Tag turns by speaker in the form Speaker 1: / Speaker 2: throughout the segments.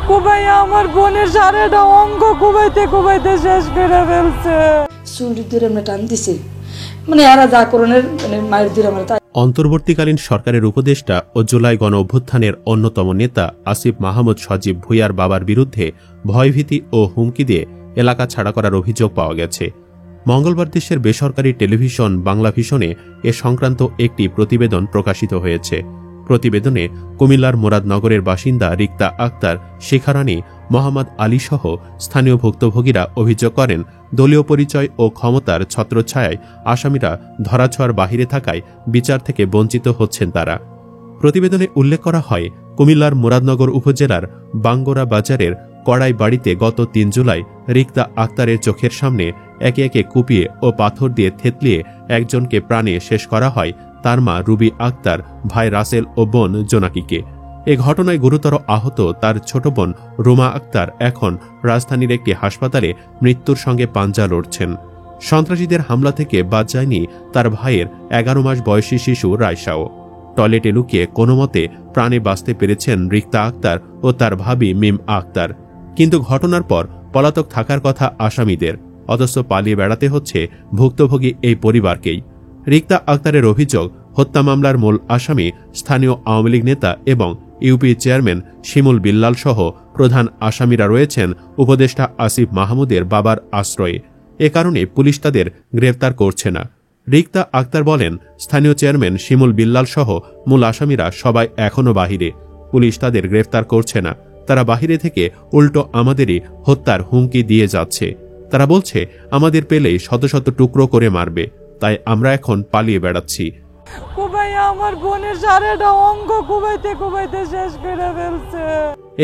Speaker 1: কুবাইয়া আমার বোনের সারাটা অঙ্গ কুবাইতে কুবাইতে শেষ করে ফেলছে।
Speaker 2: চুরি ধরে আমরা টান দিছে, মানে এরা যা করণের মানে মায়ের দিয়ে আমরা।
Speaker 3: অন্তর্বর্তীকালীন সরকারের উপদেষ্টা ও জুলাই গণ অভ্যুত্থানের অন্যতম নেতা আসিফ মাহমুদ সজীব ভুঁইয়ার বাবার বিরুদ্ধে ভয়ভীতি ও হুমকি দিয়ে এলাকা ছাড়া করার অভিযোগ পাওয়া গেছে। মঙ্গলবার দেশের বেসরকারি টেলিভিশন বাংলা ভিশনে এ সংক্রান্ত একটি প্রতিবেদন প্রকাশিত হয়েছে। প্রতিবেদনে কুমিল্লার মুরাদনগরের বাসিন্দা রিক্তা আক্তার, শিখা রানী, মোহাম্মদ আলী সহ স্থানীয় ভুক্তভোগীরা অভিযোগ করেন, দলীয় পরিচয় ও ক্ষমতার ছত্রছায়ায় আসামিরা ধরাছোঁয়ার বাহিরে থাকায় বিচার থেকে বঞ্চিত হচ্ছেন তারা। প্রতিবেদনে উল্লেখ করা হয়, কুমিল্লার মুরাদনগর উপজেলার বাঙ্গোরা বাজারের কড়াই বাড়িতে গত ৩ জুলাই রিক্তা আক্তারের চোখের সামনে একে একে কুপিয়ে ও পাথর দিয়ে থেতলিয়ে একজনকে প্রাণে শেষ করা হয় তার মা রুবি আক্তার, ভাই রাসেল ও বোন জোনাকিকে। এ ঘটনায় গুরুতর আহত তার ছোট বোন রুমা আক্তার এখন রাজধানীর একটি হাসপাতালে মৃত্যুর সঙ্গে পাঞ্জা লড়ছেন। সন্ত্রাসীদের হামলা থেকে বাদ যায়নি তার ভাইয়ের ১১ মাস বয়সী শিশু রায়সাও। টয়লেটে লুকিয়ে কোনোমতে প্রাণে বাঁচতে পেরেছেন রিক্তা আক্তার ও তার ভাবি মিম আক্তার। কিন্তু ঘটনার পর পলাতক থাকার কথা আসামিদের, অথচ পালিয়ে বেড়াতে হচ্ছে ভুক্তভোগী এই পরিবারকেই। রিক্তা আক্তারের অভিযোগ, হত্যা মামলার মূল আসামি স্থানীয় আওয়ামী লীগ নেতা এবং ইউপি চেয়ারম্যান শিমুল বিল্লাল সহ প্রধান আসামিরা রয়েছেন উপদেষ্টা আসিফ মাহমুদের বাবার আশ্রয়ে। এ কারণে পুলিশ তাদের গ্রেফতার করছে না। রিক্তা আক্তার বলেন, স্থানীয় চেয়ারম্যান শিমুল বিল্লাল সহ মূল আসামিরা সবাই এখনও বাহিরে। পুলিশ তাদের গ্রেফতার করছে না। তারা বাহিরে থেকে উল্টো আমাদেরই হত্যার হুমকি দিয়ে যাচ্ছে। তারা বলছে, আমাদের পেলেই শত শত টুকরো করে মারবে, তাই আমরা এখন পালিয়ে বেড়াচ্ছি।
Speaker 1: কুবাইয়া আমার বোনের সারাটা অঙ্গ কুবাইতে কুবাইতে শেষ করে ফেলছে।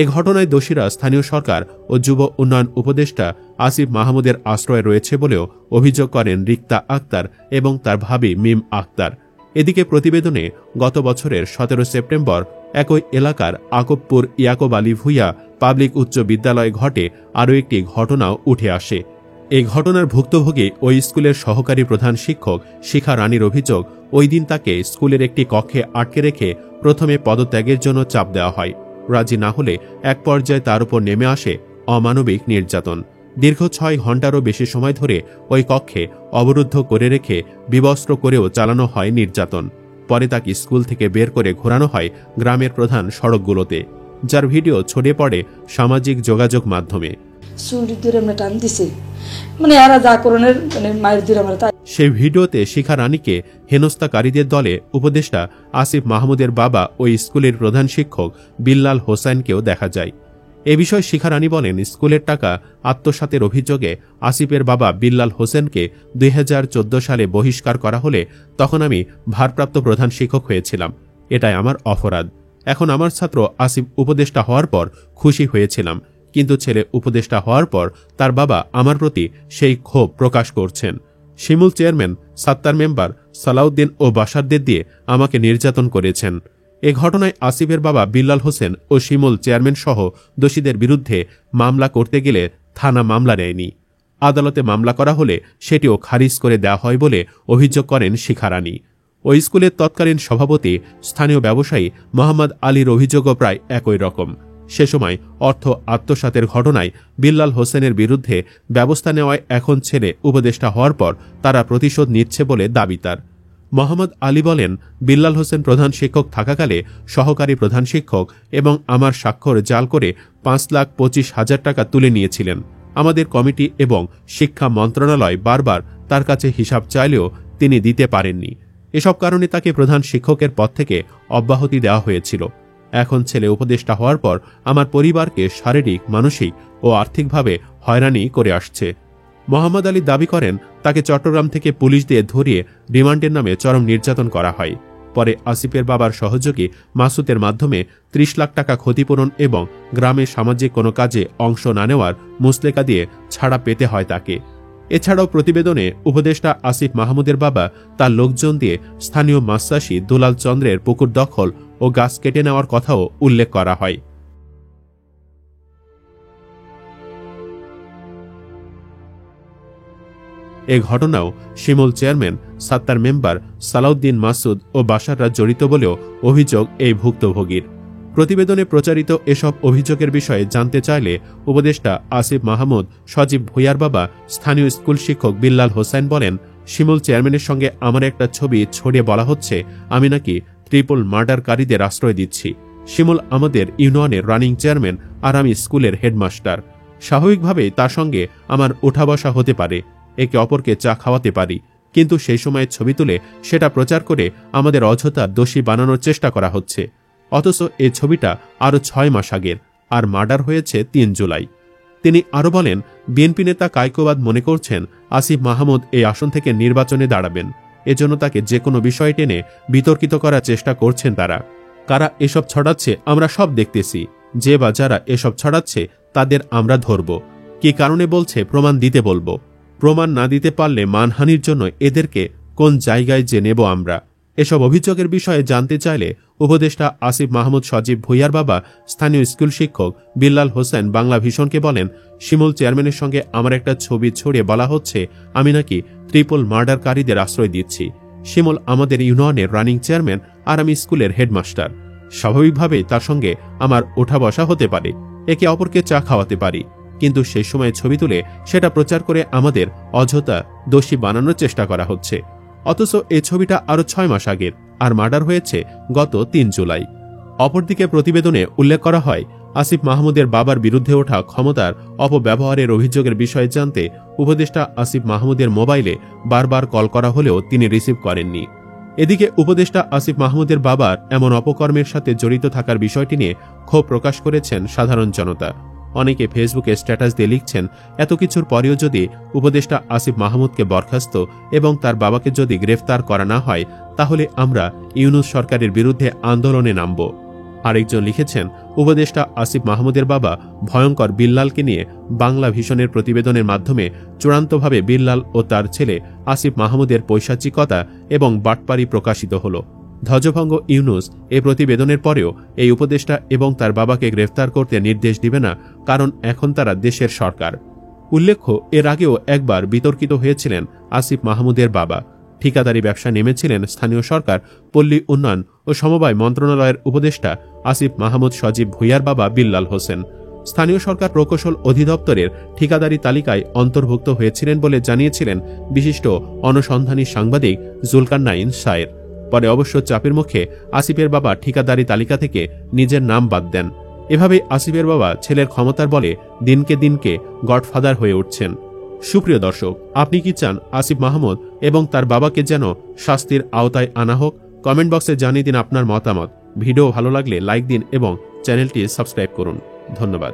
Speaker 3: এ ঘটনায় দোষীরা স্থানীয় সরকার ও যুব উন্নয়ন উপদেষ্টা আসিফ মাহমুদের আশ্রয়ে রয়েছে বলেও অভিযোগ করেন রিক্তা আক্তার এবং তার ভাবি মিম আক্তার। এদিকে প্রতিবেদনে গত বছরের ১৭ সেপ্টেম্বর একই এলাকার আকবপুর ইয়াকুব আলী ভূঁইয়া পাবলিক উচ্চ বিদ্যালয়ে ঘটে আরও একটি ঘটনাও উঠে আসে। এই ঘটনার ভুক্তভোগী ওই স্কুলের সহকারী প্রধান শিক্ষক শিখা রানীর অভিযোগ, ওই দিন তাকে স্কুলের একটি কক্ষে আটকে রেখে প্রথমে পদত্যাগের জন্য চাপ দেওয়া হয়। রাজি না হলে এক পর্যায়ে তার উপর নেমে আসে অমানবিক নির্যাতন। দীর্ঘ ৬ ঘণ্টারও বেশি সময় ধরে ওই কক্ষে অবরুদ্ধ করে রেখে বিবস্ত্র করেও চালানো হয় নির্যাতন। পরে তাকে স্কুল থেকে বের করে ঘোরানো হয় গ্রামের প্রধান সড়কগুলোতে, যার ভিডিও ছড়িয়ে পড়ে সামাজিক যোগাযোগ মাধ্যমে।
Speaker 2: চুরি ধরে আমরা টান দিছে, মানে এরা যা করণের মানে মায়ের দিয়ে আমরা।
Speaker 3: সেই ভিডিওতে শিখা রানীকে হেনস্থাকারীদের দলে উপদেষ্টা আসিফ মাহমুদের বাবা ওই স্কুলের প্রধান শিক্ষক বিল্লাল হোসেনকেও দেখা যায়। এ বিষয়ে শিখা রানী বলেন, স্কুলের টাকা আত্মসাতের অভিযোগে আসিফের বাবা বিল্লাল হোসেনকে ২০১৪ সালে বহিষ্কার করা হলে তখন আমি ভারপ্রাপ্ত প্রধান শিক্ষক হয়েছিলাম। এটাই আমার অপরাধ। এখন আমার ছাত্র আসিফ উপদেষ্টা হওয়ার পর খুশি হয়েছিলাম, কিন্তু ছেলে উপদেষ্টা হওয়ার পর তার বাবা আমার প্রতি সেই ক্ষোভ প্রকাশ করছেন। শিমুল চেয়ারম্যান, সাত্তার মেম্বার, সালাউদ্দিন ও বাসারদের দিয়ে আমাকে নির্যাতন করেছেন। এ ঘটনায় আসিফের বাবা বিল্লাল হোসেন ও শিমুল চেয়ারম্যান সহ দোষীদের বিরুদ্ধে মামলা করতে গেলে থানা মামলা নেয়নি। আদালতে মামলা করা হলে সেটিও খারিজ করে দেওয়া হয় বলে অভিযোগ করেন শিখা রানী। ওই স্কুলের তৎকালীন সভাপতি স্থানীয় ব্যবসায়ী মোহাম্মদ আলীর অভিযোগও প্রায় একই রকম। সে সময় অর্থ আত্মসাতের ঘটনায় বিল্লাল হোসেনের বিরুদ্ধে ব্যবস্থা নেওয়ায় এখন ছেলে উপদেষ্টা হওয়ার পর তারা প্রতিশোধ নিচ্ছে বলে দাবি তার। মোহাম্মদ আলী বলেন, বিল্লাল হোসেন প্রধান শিক্ষক থাকাকালে সহকারী প্রধান শিক্ষক এবং আমার স্বাক্ষর জাল করে ৫,২৫,০০০ টাকা তুলে নিয়েছিলেন। আমাদের কমিটি এবং শিক্ষা মন্ত্রণালয় বারবার তার কাছে হিসাব চাইলেও তিনি দিতে পারেননি। এসব কারণে তাকে প্রধান শিক্ষকের পদ থেকে অব্যাহতি দেওয়া হয়েছিল। এখন ছেলে উপদেষ্টা হওয়ার পর আমার পরিবারকে শারীরিক, মানসিক ও আর্থিকভাবে হয়রানি করে আসছে। মোহাম্মদ আলী দাবি করেন, তাকে চট্টগ্রাম থেকে পুলিশ দিয়ে ধরিয়ে রিমান্ডের নামে চরম নির্যাতন করা হয়। পরে আসিফের বাবার সহযোগী মাসুদের মাধ্যমে ৩০ লাখ টাকা ক্ষতিপূরণ এবং গ্রামের সামাজিক কোনো কাজে অংশ না নেওয়ার মুচলেকা দিয়ে ছাড়া পেতে হয় তাকে। এছাড়াও প্রতিবেদনে উপদেষ্টা আসিফ মাহমুদের বাবা তার লোকজন দিয়ে স্থানীয় মাছচাষী দুলাল চন্দ্রের পুকুর দখল ও গাছ কেটে নেওয়ার কথাও উল্লেখ করা হয়। এ ঘটনাও শিমুল চেয়ারম্যান, সাত্তার মেম্বার, সালাউদ্দিন মাসুদ ও বাসাররা জড়িত বলেও অভিযোগ এই ভুক্তভোগীর। প্রতিবেদনে প্রচারিত এসব অভিযোগের বিষয়ে জানতে চাইলে উপদেষ্টা আসিফ মাহমুদ সজীব ভূঁইয়ার বাবা স্থানীয় স্কুল শিক্ষক বিল্লাল হোসেন বলেন, শিমুল চেয়ারম্যানের সঙ্গে আমার একটা ছবি ছড়িয়ে বলা হচ্ছে আমি নাকি ট্রিপল মার্ডারকারীদের আশ্রয় দিচ্ছি। শিমুল আমাদের ইউনিয়নের রানিং চেয়ারম্যান আর আমি স্কুলের হেডমাস্টার। স্বাভাবিকভাবেই তার সঙ্গে আমার ওঠা বসা হতে পারে, একে অপরকে চা খাওয়াতে পারি, কিন্তু সেই সময়ের ছবি তুলে সেটা প্রচার করে আমাদের অযথা দোষী বানানোর চেষ্টা করা হচ্ছে। অথচ এই ছবিটা আরও 6 মাস আগের, আর মার্ডার হয়েছে 3 জুলাই। তিনি আরও বলেন, বিএনপি নেতা কায়কোবাদ মনে করছেন আসিফ মাহমুদ এই আসন থেকে নির্বাচনে দাঁড়াবেন, এজন্য তাকে যে কোনো বিষয় টেনে বিতর্কিত করার চেষ্টা করছেন তারা। কারা এসব ছড়াচ্ছে আমরা সব দেখতেছি, যে বা যারা এসব ছড়াচ্ছে তাদের আমরা ধরব। কি কারণে বলছে প্রমাণ দিতে বলবো, প্রমাণ না দিতে পারলে মানহানির জন্য এদেরকে কোন জায়গায় যে নেব আমরা। এসব অভিযোগের বিষয়ে জানতে চাইলে উপদেষ্টা আসিফ মাহমুদ সজীব ভূঁইয়ার বাবা স্থানীয় স্কুল শিক্ষক বিল্লাল হোসেন বাংলা ভিশনকে বলেন, শিমুল চেয়ারম্যানের সঙ্গে আমার একটা ছবি ছড়িয়ে বলা হচ্ছে আমি নাকি ট্রিপল মার্ডারকারীদের আশ্রয় দিচ্ছি। শিমুল আমাদের ইউনিয়নের রানিং চেয়ারম্যান আর আমি স্কুলের হেডমাস্টার। স্বাভাবিকভাবেই তার সঙ্গে আমার ওঠা বসা হতে পারে, একে অপরকে চা খাওয়াতে পারি, কিন্তু সেই সময় ছবি তুলে সেটা প্রচার করে আমাদের অযথা দোষী বানানোর চেষ্টা করা হচ্ছে। অথচ এই ছবিটা আরও 6 মাস আগের, আর মার্ডার হয়েছে গত 3 জুলাই। অপরদিকে প্রতিবেদনে উল্লেখ করা হয়, আসিফ মাহমুদের বাবার বিরুদ্ধে ওঠা ক্ষমতার অপব্যবহারের অভিযোগের বিষয়ে জানতে উপদেষ্টা আসিফ মাহমুদের মোবাইলে বারবার কল করা হলেও তিনি রিসিভ করেননি। এদিকে উপদেষ্টা আসিফ মাহমুদের বাবার এমন অপকর্মের সাথে জড়িত থাকার বিষয়টি নিয়ে ক্ষোভ প্রকাশ করেছেন সাধারণ জনতা। অনেকে ফেসবুকে স্ট্যাটাস দিয়ে লিখছেন, এত কিছুর পরেও যদি উপদেষ্টা আসিফ মাহমুদকে বরখাস্ত এবং তার বাবাকে যদি গ্রেফতার করা না হয় তাহলে আমরা ইউনূস সরকারের বিরুদ্ধে আন্দোলনে নামব। আরেকজন লিখেছেন, উপদেষ্টা আসিফ মাহমুদের বাবা ভয়ঙ্কর বিল্লালকে নিয়ে বাংলা ভিশনের প্রতিবেদনের মাধ্যমে চূড়ান্তভাবে বিল্লাল ও তার ছেলে আসিফ মাহমুদের পৈশাচিকতা এবং বাটপারি প্রকাশিত হল। ধ্বজভঙ্গ ইউনূস এ প্রতিবেদনের পরেও এই উপদেষ্টা এবং তার বাবাকে গ্রেফতার করতে নির্দেশ দিবে না, কারণ এখন তারা দেশের সরকার। উল্লেখ্য, এর আগেও একবার বিতর্কিত হয়েছিলেন আসিফ মাহমুদের বাবা। ঠিকাদারি ব্যবসা নেমেছিলেন স্থানীয় সরকার, পল্লী উন্নয়ন ও সমবায় মন্ত্রণালয়ের উপদেষ্টা আসিফ মাহমুদ সজীব ভূঁইয়ার বাবা বিল্লাল হোসেন। স্থানীয় সরকার প্রকৌশল অধিদপ্তরের ঠিকাদারি তালিকায় অন্তর্ভুক্ত হয়েছিলেন বলে জানিয়েছিলেন বিশিষ্ট অনুসন্ধানী সাংবাদিক জুলকারনাইন শায়ের। পরে অবশ্য চাপের মুখে আসিফের বাবা ঠিকাদারি তালিকা থেকে নিজের নাম বাদ দেন। এভাবেই আসিফের বাবা ছেলের ক্ষমতার বলে দিনকে দিনকে গডফাদার হয়ে উঠছেন। সুপ্রিয় দর্শক, আপনি কি চান আসিফ মাহমুদ এবং তার বাবাকে যেন শাস্তির আওতায় আনা হোক? কমেন্ট বক্সে জানিয়ে দিন আপনার মতামত। ভিডিও ভালো লাগলে লাইক দিন এবং চ্যানেলটি সাবস্ক্রাইব করুন। ধন্যবাদ।